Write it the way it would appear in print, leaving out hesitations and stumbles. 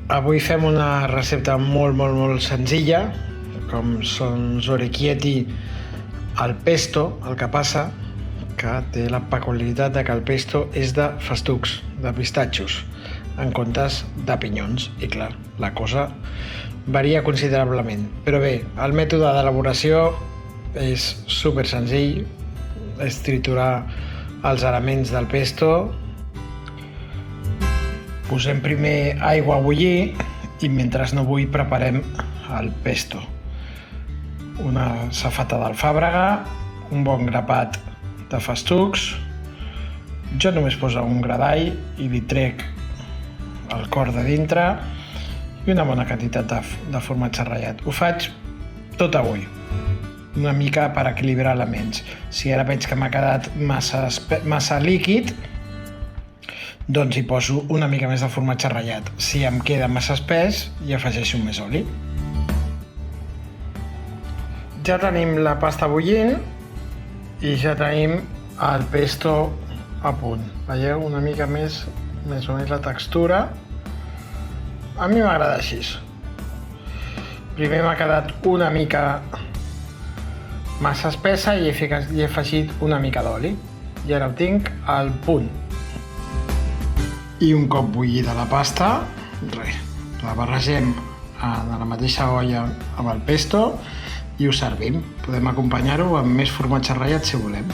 Avui fem una recepta molt senzilla, com són els orecchietti al pesto. El que passa que té la peculiaritat de que el pesto és de festucs, de pistatxos, en comptes de pinyons. I clar, la cosa varia considerablement. Però bé, el mètode d'elaboració és super senzill, és triturar els elements del pesto. Posem primer aigua a bullir i mentre no bulli preparem el pesto. Una safata d'alfàbrega, un bon grapat de festucs. Jo només poso un gra d'all i li trec el cor de dintre i una bona quantitat de formatge ratllat. Ho faig tot avui, una mica per equilibrar elements. Si ara veig que m'ha quedat massa líquid, doncs hi poso una mica més de formatge ratllat. Si em queda massa espès, hi afegeixo més oli. Ja tenim la pasta bullint i ja tenim el pesto a punt. Veieu una mica més o menys la textura. A mi m'agrada així. Primer m'ha quedat una mica massa espessa i he afegit una mica d'oli. I ara ho tinc al punt. I un cop bullida la pasta, la barregem de la mateixa olla amb el pesto i ho servim. Podem acompanyar-ho amb més formatge ratllat si volem.